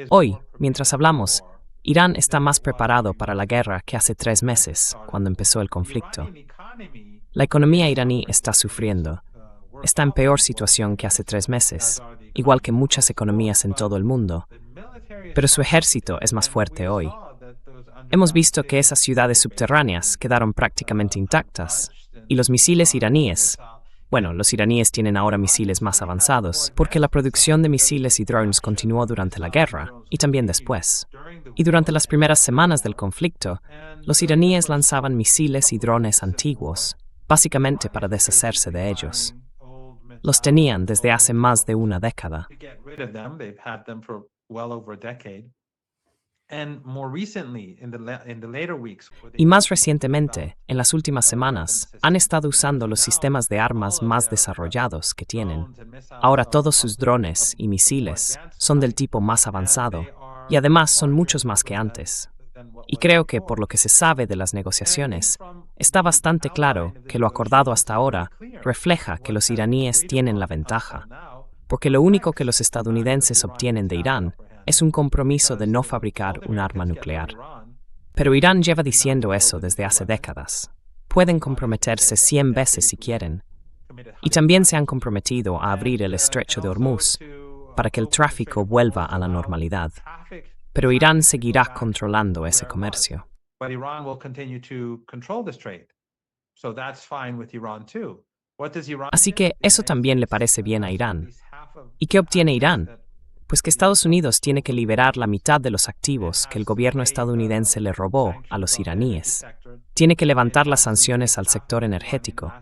Hoy, mientras hablamos, Irán está más preparado para la guerra que hace 3 meses, cuando empezó el conflicto. La economía iraní está sufriendo. Está en peor situación que hace 3 meses, igual que muchas economías en todo el mundo. Pero su ejército es más fuerte hoy. Hemos visto que esas ciudades subterráneas quedaron prácticamente intactas, y los misiles iraníes, bueno, los iraníes tienen ahora misiles más avanzados, porque la producción de misiles y drones continuó durante la guerra, y también después. Y durante las primeras semanas del conflicto, los iraníes lanzaban misiles y drones antiguos, básicamente para deshacerse de ellos. Los tenían desde hace más de una década. Y más recientemente, en las últimas semanas, han estado usando los sistemas de armas más desarrollados que tienen. Ahora todos sus drones y misiles son del tipo más avanzado, y además son muchos más que antes. Y creo que, por lo que se sabe de las negociaciones, está bastante claro que lo acordado hasta ahora refleja que los iraníes tienen la ventaja, porque lo único que los estadounidenses obtienen de Irán es un compromiso de no fabricar un arma nuclear. Pero Irán lleva diciendo eso desde hace décadas. Pueden comprometerse 100 veces si quieren. Y también se han comprometido a abrir el estrecho de Hormuz para que el tráfico vuelva a la normalidad. Pero Irán seguirá controlando ese comercio. Así que eso también le parece bien a Irán. ¿Y qué obtiene Irán? Pues que Estados Unidos tiene que liberar la mitad de los activos que el gobierno estadounidense le robó a los iraníes. Tiene que levantar las sanciones al sector energético.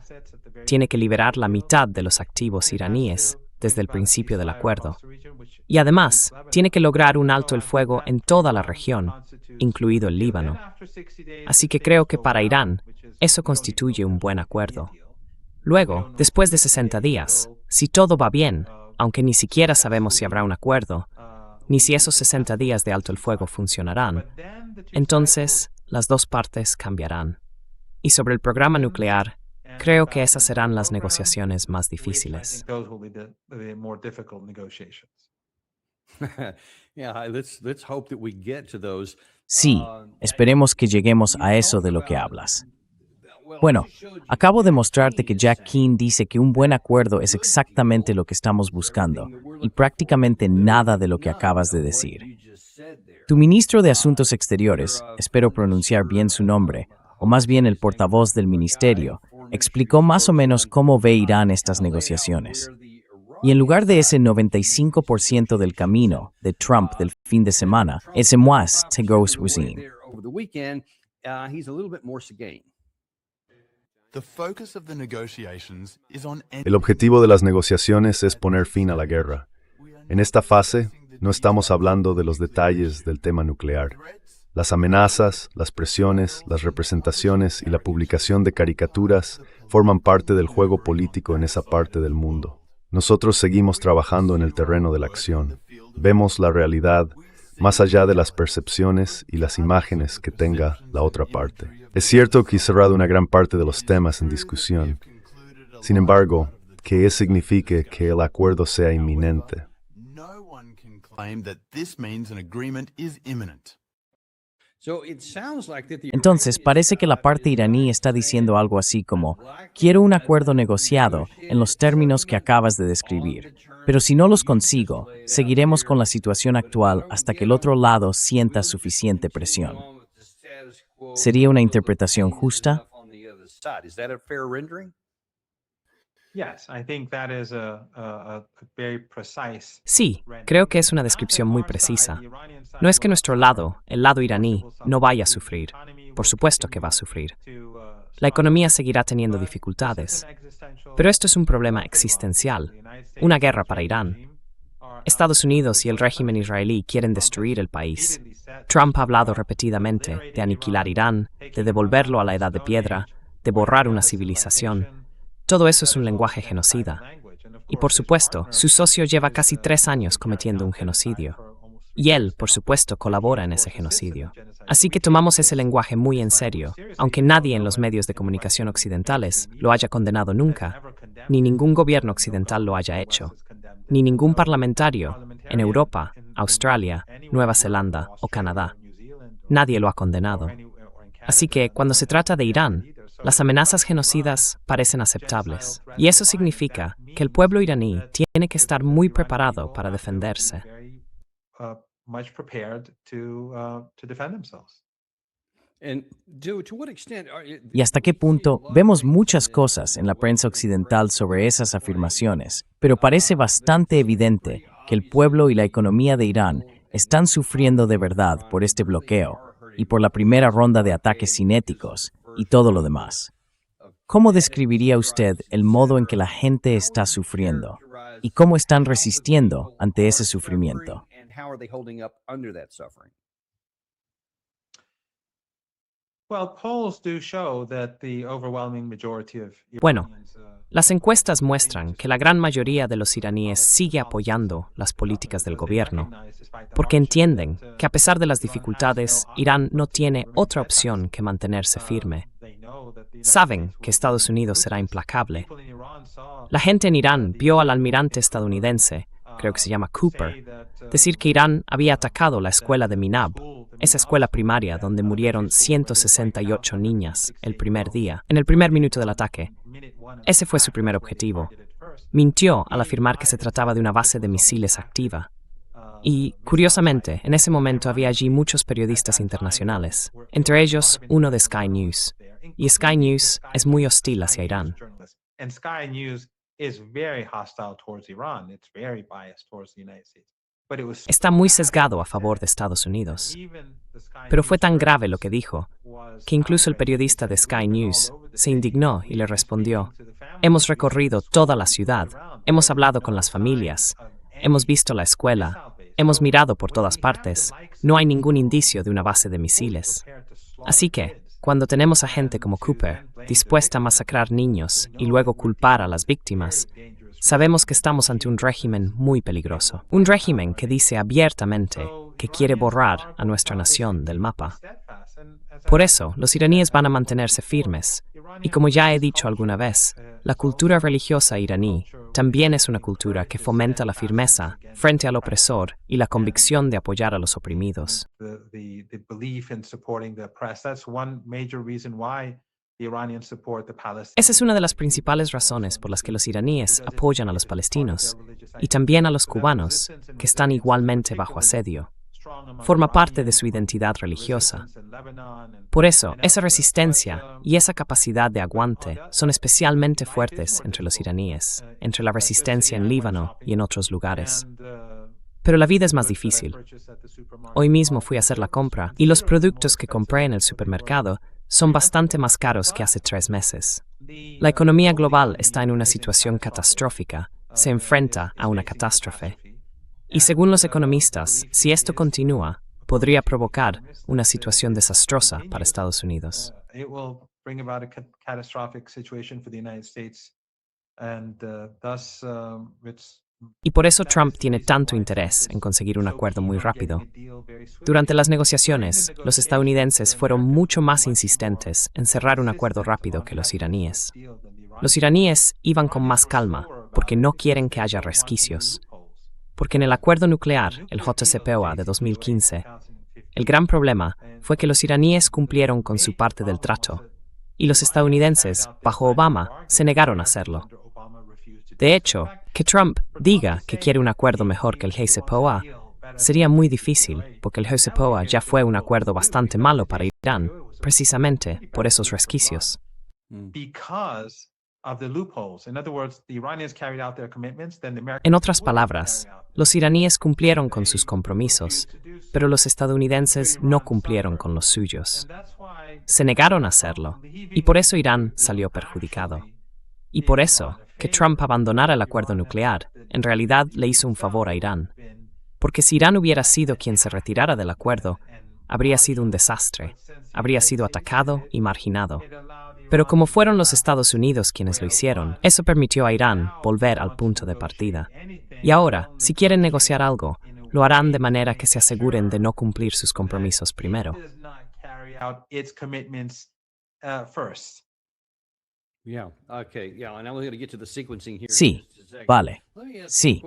Tiene que liberar la mitad de los activos iraníes desde el principio del acuerdo. Y además, tiene que lograr un alto el fuego en toda la región, incluido el Líbano. Así que creo que para Irán, eso constituye un buen acuerdo. Luego, después de 60 días, si todo va bien, aunque ni siquiera sabemos si habrá un acuerdo, ni si esos 60 días de alto el fuego funcionarán, entonces las dos partes cambiarán. Y sobre el programa nuclear, creo que esas serán las negociaciones más difíciles. Sí, esperemos que lleguemos a eso de lo que hablas. Bueno, acabo de mostrarte que Jack Keane dice que un buen acuerdo es exactamente lo que estamos buscando, y prácticamente nada de lo que acabas de decir. Tu ministro de Asuntos Exteriores, espero pronunciar bien su nombre, o más bien el portavoz del ministerio, explicó más o menos cómo ve Irán estas negociaciones. Y en lugar de ese 95% del camino de Trump del fin de semana, ese mois Tegos Ruzin. El objetivo de las negociaciones es poner fin a la guerra. En esta fase, no estamos hablando de los detalles del tema nuclear. Las amenazas, las presiones, las representaciones y la publicación de caricaturas forman parte del juego político en esa parte del mundo. Nosotros seguimos trabajando en el terreno de la acción. Vemos la realidad más allá de las percepciones y las imágenes que tenga la otra parte. Es cierto que he cerrado una gran parte de los temas en discusión. Sin embargo, ¿qué significa que el acuerdo sea inminente? Entonces, parece que la parte iraní está diciendo algo así como, quiero un acuerdo negociado en los términos que acabas de describir, pero si no los consigo, seguiremos con la situación actual hasta que el otro lado sienta suficiente presión. ¿Sería una interpretación justa? Sí, creo que es una descripción muy precisa. No es que nuestro lado, el lado iraní, no vaya a sufrir. Por supuesto que va a sufrir. La economía seguirá teniendo dificultades. Pero esto es un problema existencial, una guerra para Irán. Estados Unidos y el régimen israelí quieren destruir el país. Trump ha hablado repetidamente de aniquilar Irán, de devolverlo a la edad de piedra, de borrar una civilización. Todo eso es un lenguaje genocida. Y por supuesto, su socio lleva casi 3 años cometiendo un genocidio. Y él, por supuesto, colabora en ese genocidio. Así que tomamos ese lenguaje muy en serio, aunque nadie en los medios de comunicación occidentales lo haya condenado nunca, ni ningún gobierno occidental lo haya hecho. ni ningún parlamentario en Europa, Australia, Nueva Zelanda o Canadá. Nadie lo ha condenado. Así que, cuando se trata de Irán, las amenazas genocidas parecen aceptables. Y eso significa que el pueblo iraní tiene que estar muy preparado para defenderse. ¿Y hasta qué punto? Vemos muchas cosas en la prensa occidental sobre esas afirmaciones, pero parece bastante evidente que el pueblo y la economía de Irán están sufriendo de verdad por este bloqueo y por la primera ronda de ataques cinéticos y todo lo demás. ¿Cómo describiría usted el modo en que la gente está sufriendo y cómo están resistiendo ante ese sufrimiento? Bueno, las encuestas muestran que la gran mayoría de los iraníes sigue apoyando las políticas del gobierno, porque entienden que a pesar de las dificultades, Irán no tiene otra opción que mantenerse firme. Saben que Estados Unidos será implacable. La gente en Irán vio al almirante estadounidense, creo que se llama Cooper, decir que Irán había atacado la escuela de Minab, esa escuela primaria donde murieron 168 niñas el primer día, en el primer minuto del ataque. Ese fue su primer objetivo. Mintió al afirmar que se trataba de una base de misiles activa. Y, curiosamente, en ese momento había allí muchos periodistas internacionales, entre ellos uno de Sky News. Y Sky News es muy hostil hacia Irán. Está muy sesgado a favor de Estados Unidos. Pero fue tan grave lo que dijo, que incluso el periodista de Sky News se indignó y le respondió: hemos recorrido toda la ciudad, hemos hablado con las familias, hemos visto la escuela, hemos mirado por todas partes, no hay ningún indicio de una base de misiles. Así que, cuando tenemos a gente como Cooper dispuesta a masacrar niños y luego culpar a las víctimas, sabemos que estamos ante un régimen muy peligroso. Un régimen que dice abiertamente que quiere borrar a nuestra nación del mapa. Por eso, los iraníes van a mantenerse firmes. Y como ya he dicho alguna vez, la cultura religiosa iraní también es una cultura que fomenta la firmeza frente al opresor y la convicción de apoyar a los oprimidos. Esa es una de las principales razones por las que los iraníes apoyan a los palestinos y también a los cubanos, que están igualmente bajo asedio. Forma parte de su identidad religiosa. Por eso, esa resistencia y esa capacidad de aguante son especialmente fuertes entre los iraníes, entre la resistencia en Líbano y en otros lugares. Pero la vida es más difícil. Hoy mismo fui a hacer la compra y los productos que compré en el supermercado son bastante más caros que hace 3 meses. La economía global está en una situación catastrófica, se enfrenta a una catástrofe. Y según los economistas, si esto continúa, podría provocar una situación desastrosa para Estados Unidos. Y por eso Trump tiene tanto interés en conseguir un acuerdo muy rápido. Durante las negociaciones, los estadounidenses fueron mucho más insistentes en cerrar un acuerdo rápido que los iraníes. Los iraníes iban con más calma porque no quieren que haya resquicios. Porque en el acuerdo nuclear, el JCPOA de 2015, el gran problema fue que los iraníes cumplieron con su parte del trato, y los estadounidenses, bajo Obama, se negaron a hacerlo. De hecho, que Trump diga que quiere un acuerdo mejor que el JCPOA sería muy difícil, porque el JCPOA ya fue un acuerdo bastante malo para Irán, precisamente por esos resquicios. En otras palabras, los iraníes cumplieron con sus compromisos, pero los estadounidenses no cumplieron con los suyos. Se negaron a hacerlo, y por eso Irán salió perjudicado. Y por eso, que Trump abandonara el acuerdo nuclear, en realidad le hizo un favor a Irán. Porque si Irán hubiera sido quien se retirara del acuerdo, habría sido un desastre, habría sido atacado y marginado. Pero como fueron los Estados Unidos quienes lo hicieron, eso permitió a Irán volver al punto de partida. Y ahora, si quieren negociar algo, lo harán de manera que se aseguren de no cumplir sus compromisos primero. Sí, vale. Sí.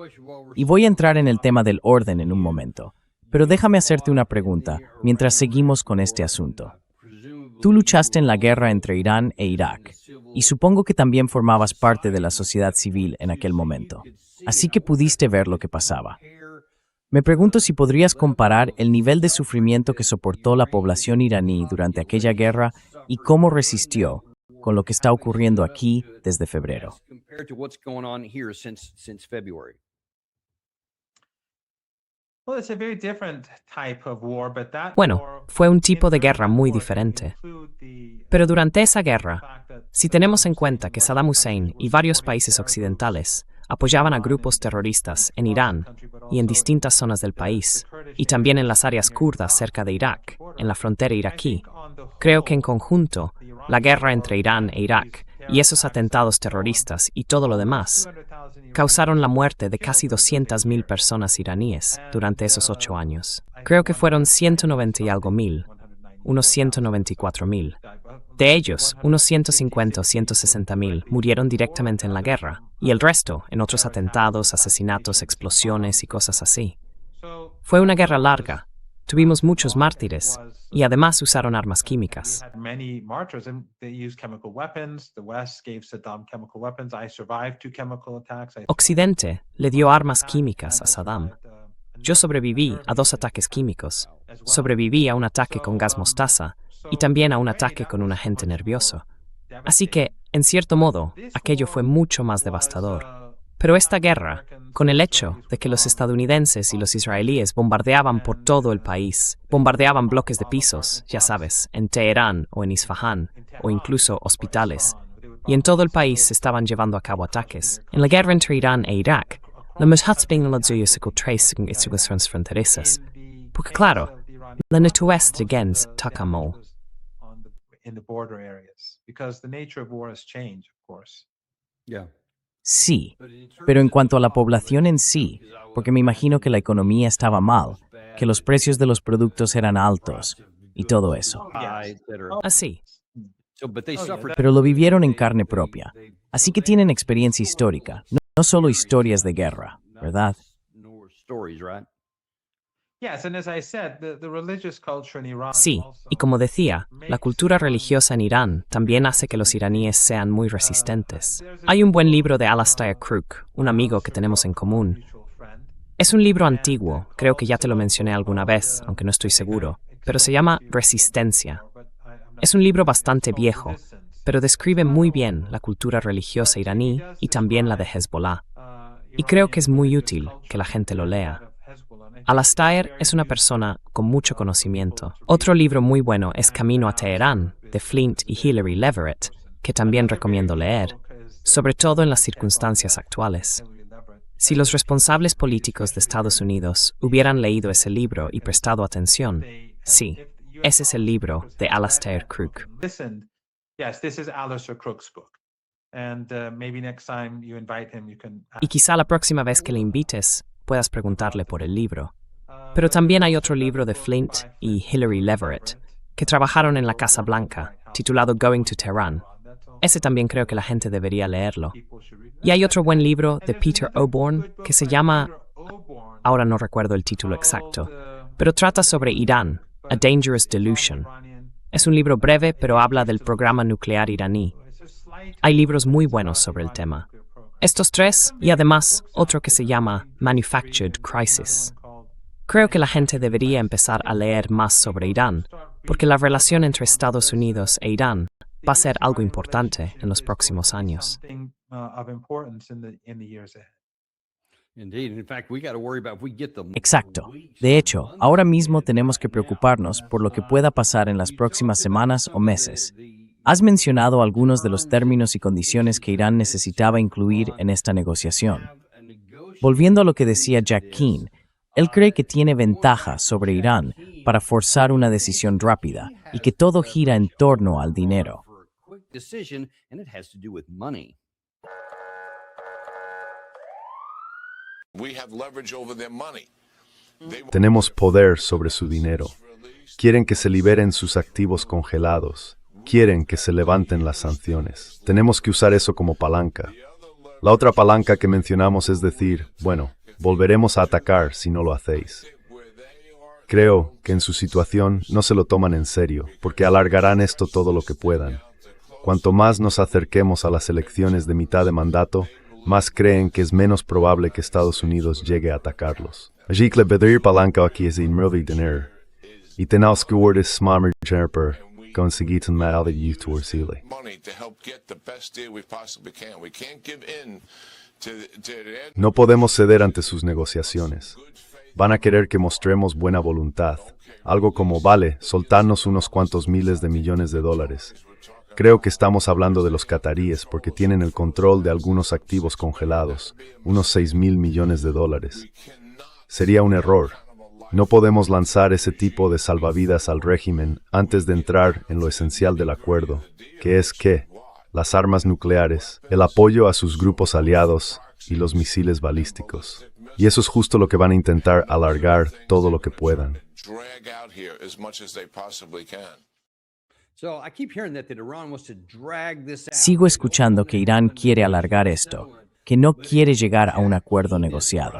Y voy a entrar en el tema del orden en un momento. Pero déjame hacerte una pregunta mientras seguimos con este asunto. Tú luchaste en la guerra entre Irán e Irak, y supongo que también formabas parte de la sociedad civil en aquel momento. Así que pudiste ver lo que pasaba. Me pregunto si podrías comparar el nivel de sufrimiento que soportó la población iraní durante aquella guerra y cómo resistió con lo que está ocurriendo aquí desde febrero. Bueno, fue un tipo de guerra muy diferente. Pero durante esa guerra, si tenemos en cuenta que Saddam Hussein y varios países occidentales apoyaban a grupos terroristas en Irán y en distintas zonas del país, y también en las áreas kurdas cerca de Irak, en la frontera iraquí, creo que en conjunto, la guerra entre Irán e Irak y esos atentados terroristas y todo lo demás, causaron la muerte de casi 200.000 personas iraníes durante esos 8 años. Creo que fueron 190 y algo mil, unos 194.000. De ellos, unos 150 o 160.000 murieron directamente en la guerra, y el resto en otros atentados, asesinatos, explosiones y cosas así. Fue una guerra larga, tuvimos muchos mártires, y además usaron armas químicas. Occidente le dio armas químicas a Saddam. Yo sobreviví a 2 ataques químicos. Sobreviví a un ataque con gas mostaza y también a un ataque con un agente nervioso. Así que, en cierto modo, aquello fue mucho más devastador. Pero esta guerra, con el hecho de que los estadounidenses y los israelíes bombardeaban por todo el país, bombardeaban bloques de pisos, ya sabes, en Teherán o en Isfahán, o incluso hospitales, y en todo el país se estaban llevando a cabo ataques. En la guerra entre Irán e Irak, la fronterizas, porque claro, la natuest gens takamo. Sí, pero en cuanto a la población en sí, porque me imagino que la economía estaba mal, que los precios de los productos eran altos y todo eso. Así. Pero lo vivieron en carne propia, así que tienen experiencia histórica, no solo historias de guerra, ¿verdad? Sí, y como decía, la cultura religiosa en Irán también hace que los iraníes sean muy resistentes. Hay un buen libro de Alastair Crooke, un amigo que tenemos en común. Es un libro antiguo, creo que ya te lo mencioné alguna vez, aunque no estoy seguro, pero se llama Resistencia. Es un libro bastante viejo, pero describe muy bien la cultura religiosa iraní y también la de Hezbollah. Y creo que es muy útil que la gente lo lea. Alastair es una persona con mucho conocimiento. Otro libro muy bueno es Camino a Teherán, de Flint y Hilary Leverett, que también recomiendo leer, sobre todo en las circunstancias actuales. Si los responsables políticos de Estados Unidos hubieran leído ese libro y prestado atención, sí, ese es el libro de Alastair Crooke. Y quizá la próxima vez que le invites, puedas preguntarle por el libro. Pero también hay otro libro de Flint y Hilary Leverett, que trabajaron en la Casa Blanca, titulado Going to Tehran. Ese también creo que la gente debería leerlo. Y hay otro buen libro de Peter Oborn que se llama, ahora no recuerdo el título exacto, pero trata sobre Irán, A Dangerous Delusion. Es un libro breve, pero habla del programa nuclear iraní. Hay libros muy buenos sobre el tema. Estos 3, y además otro que se llama Manufactured Crisis. Creo que la gente debería empezar a leer más sobre Irán, porque la relación entre Estados Unidos e Irán va a ser algo importante en los próximos años. Exacto. De hecho, ahora mismo tenemos que preocuparnos por lo que pueda pasar en las próximas semanas o meses. Has mencionado algunos de los términos y condiciones que Irán necesitaba incluir en esta negociación. Volviendo a lo que decía Jack Keane, él cree que tiene ventaja sobre Irán para forzar una decisión rápida y que todo gira en torno al dinero. Tenemos poder sobre su dinero. Quieren que se liberen sus activos congelados. quieren que se levanten las sanciones. Tenemos que usar eso como palanca. La otra palanca que mencionamos es decir, bueno, volveremos a atacar si no lo hacéis. Creo que en su situación no se lo toman en serio, porque alargarán esto todo lo que puedan. Cuanto más nos acerquemos a las elecciones de mitad de mandato, más creen que es menos probable que Estados Unidos llegue a atacarlos. Allí que pedir palanca aquí es inmóvil tener. Y tenemos que guardar smamer jerper, conseguir un mal de YouTube Chile. No podemos ceder ante sus negociaciones. Van a querer que mostremos buena voluntad. Algo como, vale, soltarnos unos cuantos miles de millones de dólares. Creo que estamos hablando de los cataríes porque tienen el control de algunos activos congelados, unos 6,000 millones de dólares. Sería un error. No podemos lanzar ese tipo de salvavidas al régimen antes de entrar en lo esencial del acuerdo, que es que las armas nucleares, el apoyo a sus grupos aliados y los misiles balísticos. Y eso es justo lo que van a intentar alargar todo lo que puedan. Sigo escuchando que Irán quiere alargar esto, que no quiere llegar a un acuerdo negociado.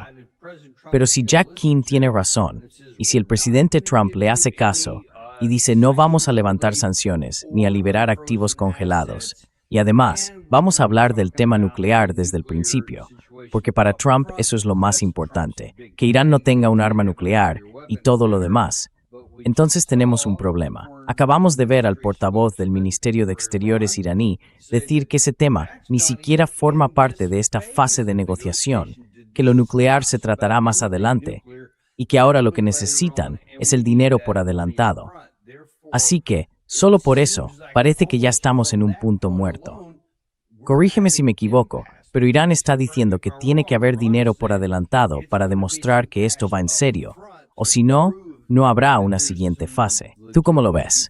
Pero si Jack Keane tiene razón, y si el presidente Trump le hace caso y dice no vamos a levantar sanciones ni a liberar activos congelados, y además vamos a hablar del tema nuclear desde el principio, porque para Trump eso es lo más importante, que Irán no tenga un arma nuclear y todo lo demás, entonces tenemos un problema. Acabamos de ver al portavoz del Ministerio de Exteriores iraní decir que ese tema ni siquiera forma parte de esta fase de negociación, que lo nuclear se tratará más adelante, y que ahora lo que necesitan es el dinero por adelantado. Así que, solo por eso, parece que ya estamos en un punto muerto. Corrígeme si me equivoco, pero Irán está diciendo que tiene que haber dinero por adelantado para demostrar que esto va en serio, o si no, no habrá una siguiente fase. ¿Tú cómo lo ves?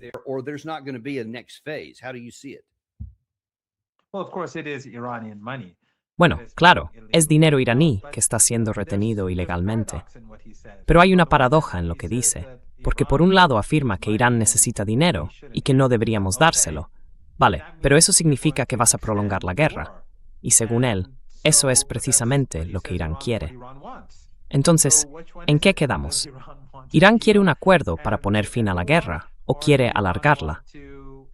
Bueno, claro, es dinero iraní que está siendo retenido ilegalmente. Pero hay una paradoja en lo que dice, porque por un lado afirma que Irán necesita dinero y que no deberíamos dárselo. Vale, pero eso significa que vas a prolongar la guerra. Y según él, eso es precisamente lo que Irán quiere. Entonces, ¿en qué quedamos? ¿Irán quiere un acuerdo para poner fin a la guerra o quiere alargarla?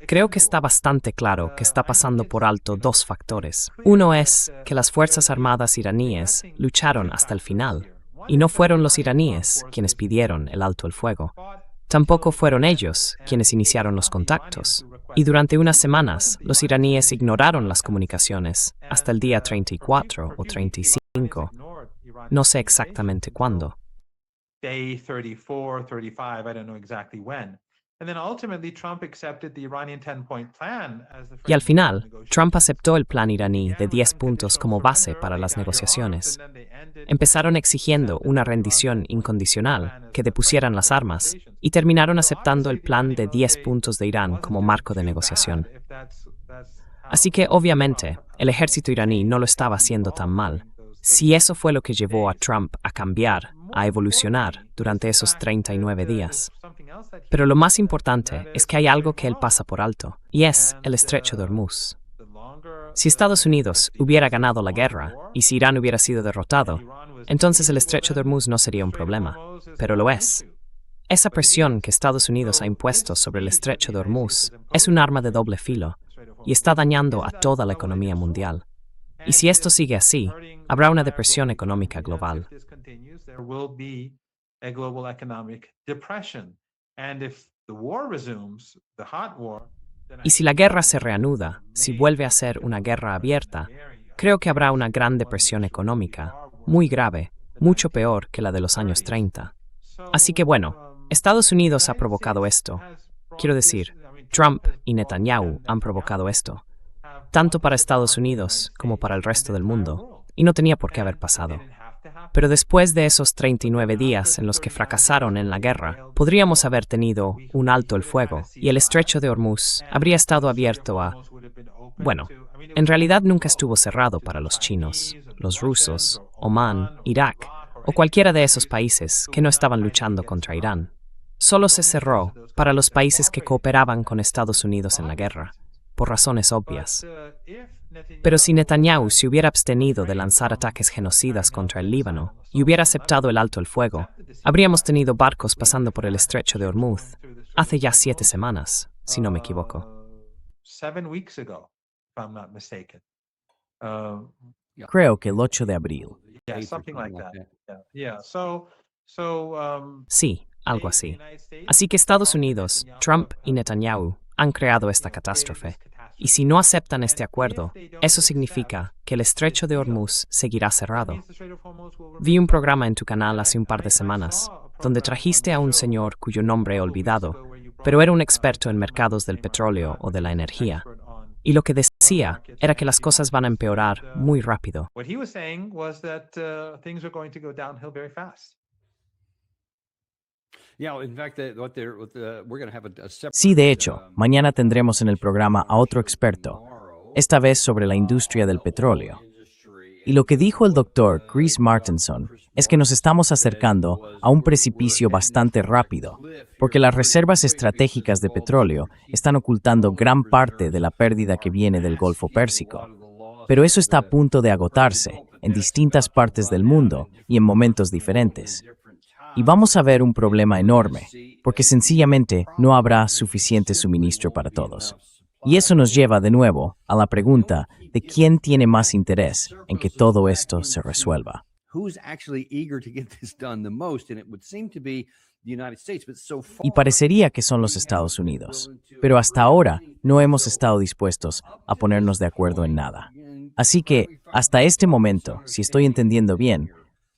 Creo que está bastante claro que está pasando por alto dos factores. Uno es que las Fuerzas Armadas iraníes lucharon hasta el final, y no fueron los iraníes quienes pidieron el alto el fuego. Tampoco fueron ellos quienes iniciaron los contactos. Y durante unas semanas, los iraníes ignoraron las comunicaciones hasta el día 34 o 35. No sé exactamente cuándo. Y al final, Trump aceptó el plan iraní de 10 puntos como base para las negociaciones. Empezaron exigiendo una rendición incondicional, que depusieran las armas, y terminaron aceptando el plan de 10 puntos de Irán como marco de negociación. Así que, obviamente, el ejército iraní no lo estaba haciendo tan mal. Si eso fue lo que llevó a Trump a cambiar, a evolucionar durante esos 39 días. Pero lo más importante es que hay algo que él pasa por alto, y es el Estrecho de Hormuz. Si Estados Unidos hubiera ganado la guerra, y si Irán hubiera sido derrotado, entonces el Estrecho de Hormuz no sería un problema, pero lo es. Esa presión que Estados Unidos ha impuesto sobre el Estrecho de Hormuz es un arma de doble filo, y está dañando a toda la economía mundial. Y si esto sigue así, habrá una depresión económica global. Y si la guerra se reanuda, si vuelve a ser una guerra abierta, creo que habrá una gran depresión económica, muy grave, mucho peor que la de los años 30. Así que bueno, Estados Unidos ha provocado esto. Quiero decir, Trump y Netanyahu han provocado esto, tanto para Estados Unidos como para el resto del mundo, y no tenía por qué haber pasado. Pero después de esos 39 días en los que fracasaron en la guerra, podríamos haber tenido un alto el fuego, y el Estrecho de Hormuz habría estado abierto a... Bueno, en realidad nunca estuvo cerrado para los chinos, los rusos, Omán, Irak, o cualquiera de esos países que no estaban luchando contra Irán. Solo se cerró para los países que cooperaban con Estados Unidos en la guerra, por razones obvias. Pero si Netanyahu se hubiera abstenido de lanzar ataques genocidas contra el Líbano y hubiera aceptado el alto el fuego, habríamos tenido barcos pasando por el estrecho de Hormuz hace ya 7 semanas, si no me equivoco. 7 weeks ago, if I'm not mistaken. Creo que el 8 de abril. Yeah, something like that. Yeah. Sí, algo así. Así que Estados Unidos, Trump y Netanyahu han creado esta catástrofe. Y si no aceptan este acuerdo, eso significa que el estrecho de Hormuz seguirá cerrado. Vi un programa en tu canal hace un par de semanas, donde trajiste a un señor cuyo nombre he olvidado, pero era un experto en mercados del petróleo o de la energía. Y lo que decía era que las cosas van a empeorar muy rápido. What he was saying was that things are going to go downhill very fast. Sí, de hecho, mañana tendremos en el programa a otro experto, esta vez sobre la industria del petróleo. Y lo que dijo el doctor Chris Martenson es que nos estamos acercando a un precipicio bastante rápido, porque las reservas estratégicas de petróleo están ocultando gran parte de la pérdida que viene del Golfo Pérsico. Pero eso está a punto de agotarse en distintas partes del mundo y en momentos diferentes. Y vamos a ver un problema enorme, porque sencillamente no habrá suficiente suministro para todos. Y eso nos lleva de nuevo a la pregunta de quién tiene más interés en que todo esto se resuelva. Y parecería que son los Estados Unidos, pero hasta ahora no hemos estado dispuestos a ponernos de acuerdo en nada. Así que, hasta este momento, si estoy entendiendo bien,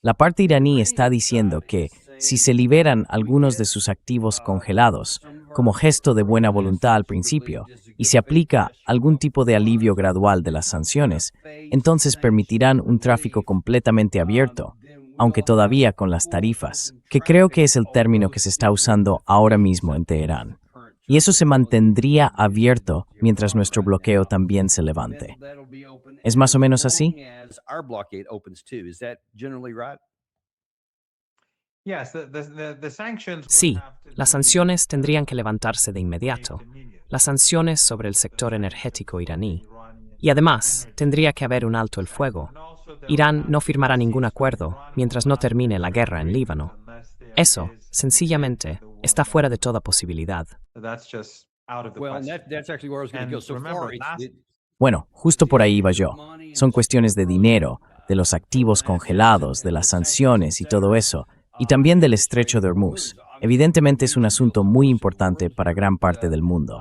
la parte iraní está diciendo que si se liberan algunos de sus activos congelados, como gesto de buena voluntad al principio, y se aplica algún tipo de alivio gradual de las sanciones, entonces permitirán un tráfico completamente abierto, aunque todavía con las tarifas, que creo que es el término que se está usando ahora mismo en Teherán. Y eso se mantendría abierto mientras nuestro bloqueo también se levante. ¿Es más o menos así? Sí, las sanciones tendrían que levantarse de inmediato, las sanciones sobre el sector energético iraní. Y además, tendría que haber un alto el fuego. Irán no firmará ningún acuerdo mientras no termine la guerra en Líbano. Eso, sencillamente, está fuera de toda posibilidad. Bueno, justo por ahí iba yo. Son cuestiones de dinero, de los activos congelados, de las sanciones y todo eso, y también del estrecho de Hormuz. Evidentemente es un asunto muy importante para gran parte del mundo.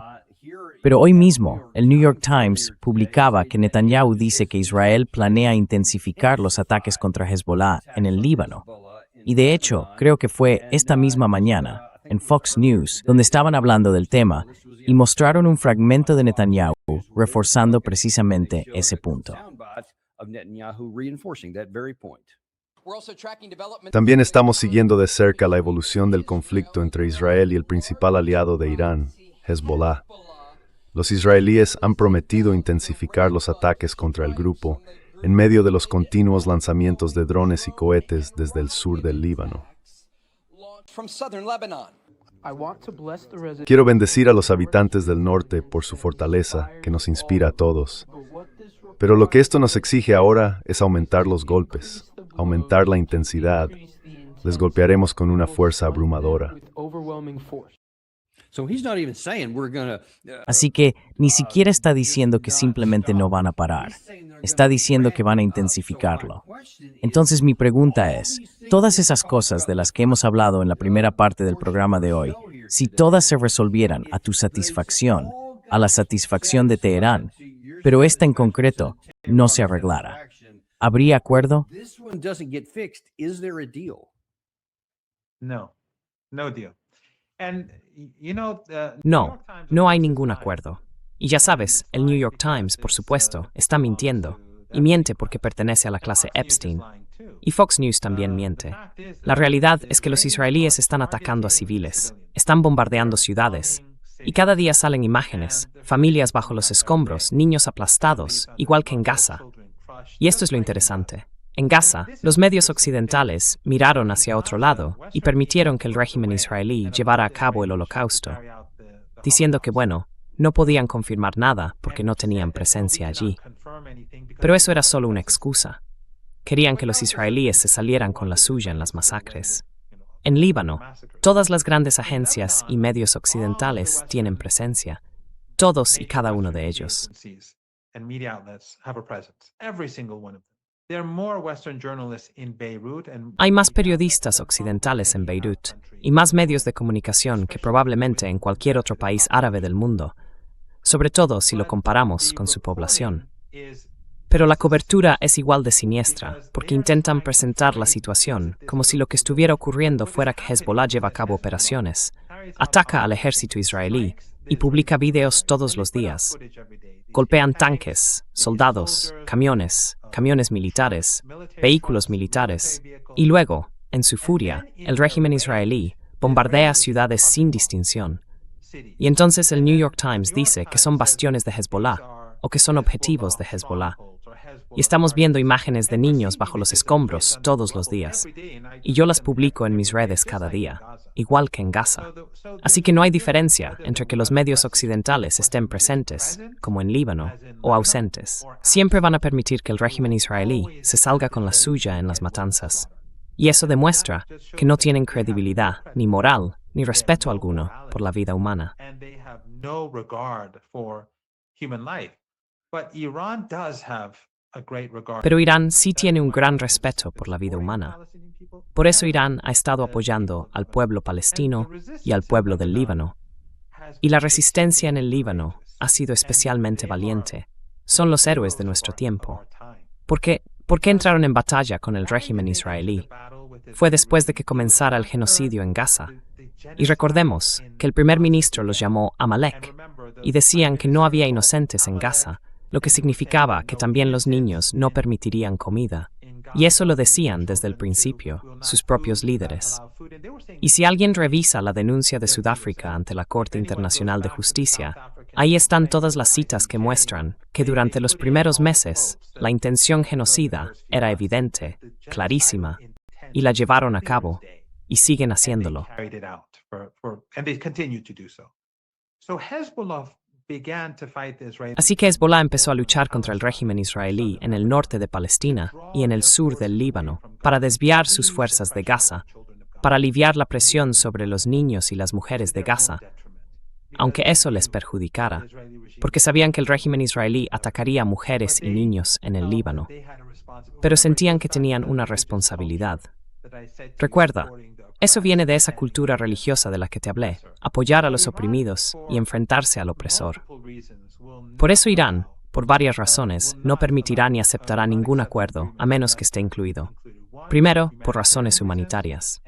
Pero hoy mismo, el New York Times publicaba que Netanyahu dice que Israel planea intensificar los ataques contra Hezbollah en el Líbano. Y de hecho, creo que fue esta misma mañana, en Fox News, donde estaban hablando del tema, y mostraron un fragmento de Netanyahu reforzando precisamente ese punto. También estamos siguiendo de cerca la evolución del conflicto entre Israel y el principal aliado de Irán, Hezbollah. Los israelíes han prometido intensificar los ataques contra el grupo en medio de los continuos lanzamientos de drones y cohetes desde el sur del Líbano. Quiero bendecir a los habitantes del norte por su fortaleza que nos inspira a todos. Pero lo que esto nos exige ahora es aumentar los golpes, aumentar la intensidad. Les golpearemos con una fuerza abrumadora. Así que ni siquiera está diciendo que simplemente no van a parar. Está diciendo que van a intensificarlo. Entonces mi pregunta es, todas esas cosas de las que hemos hablado en la primera parte del programa de hoy, si todas se resolvieran a tu satisfacción, a la satisfacción de Teherán, pero esta en concreto no se arreglara, ¿habría acuerdo? No deal. No, no hay ningún acuerdo. Y ya sabes, el New York Times, por supuesto, está mintiendo. Y miente porque pertenece a la clase Epstein. Y Fox News también miente. La realidad es que los israelíes están atacando a civiles, están bombardeando ciudades. Y cada día salen imágenes, familias bajo los escombros, niños aplastados, igual que en Gaza. Y esto es lo interesante. En Gaza, los medios occidentales miraron hacia otro lado y permitieron que el régimen israelí llevara a cabo el holocausto, diciendo que, bueno, no podían confirmar nada porque no tenían presencia allí. Pero eso era solo una excusa. Querían que los israelíes se salieran con la suya en las masacres. En Líbano, todas las grandes agencias y medios occidentales tienen presencia, todos y cada uno de ellos. Hay más periodistas occidentales en Beirut y más medios de comunicación que probablemente en cualquier otro país árabe del mundo, sobre todo si lo comparamos con su población. Pero la cobertura es igual de siniestra, porque intentan presentar la situación como si lo que estuviera ocurriendo fuera que Hezbollah lleva a cabo operaciones, ataca al ejército israelí y publica videos todos los días. Golpean tanques, soldados, camiones militares, vehículos militares, y luego, en su furia, el régimen israelí bombardea ciudades sin distinción. Y entonces el New York Times dice que son bastiones de Hezbollah o que son objetivos de Hezbollah. Y estamos viendo imágenes de niños bajo los escombros todos los días. Y yo las publico en mis redes cada día, igual que en Gaza. Así que no hay diferencia entre que los medios occidentales estén presentes, como en Líbano, o ausentes. Siempre van a permitir que el régimen israelí se salga con la suya en las matanzas. Y eso demuestra que no tienen credibilidad, ni moral, ni respeto alguno por la vida humana. Pero Irán sí tiene un gran respeto por la vida humana. Por eso Irán ha estado apoyando al pueblo palestino y al pueblo del Líbano. Y la resistencia en el Líbano ha sido especialmente valiente. Son los héroes de nuestro tiempo. ¿Por qué entraron en batalla con el régimen israelí? Fue después de que comenzara el genocidio en Gaza. Y recordemos que el primer ministro los llamó Amalek y decían que no había inocentes en Gaza, lo que significaba que también los niños no permitirían comida. Y eso lo decían desde el principio, sus propios líderes. Y si alguien revisa la denuncia de Sudáfrica ante la Corte Internacional de Justicia, ahí están todas las citas que muestran que durante los primeros meses la intención genocida era evidente, clarísima, y la llevaron a cabo, y siguen haciéndolo. Así que Hezbollah empezó a luchar contra el régimen israelí en el norte de Palestina y en el sur del Líbano para desviar sus fuerzas de Gaza, para aliviar la presión sobre los niños y las mujeres de Gaza, aunque eso les perjudicara, porque sabían que el régimen israelí atacaría a mujeres y niños en el Líbano. Pero sentían que tenían una responsabilidad. Recuerda, eso viene de esa cultura religiosa de la que te hablé, apoyar a los oprimidos y enfrentarse al opresor. Por eso Irán, por varias razones, no permitirá ni aceptará ningún acuerdo, a menos que esté incluido. Primero, por razones humanitarias.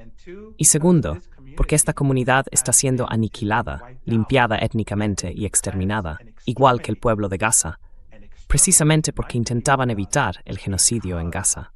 Y segundo, porque esta comunidad está siendo aniquilada, limpiada étnicamente y exterminada, igual que el pueblo de Gaza, precisamente porque intentaban evitar el genocidio en Gaza.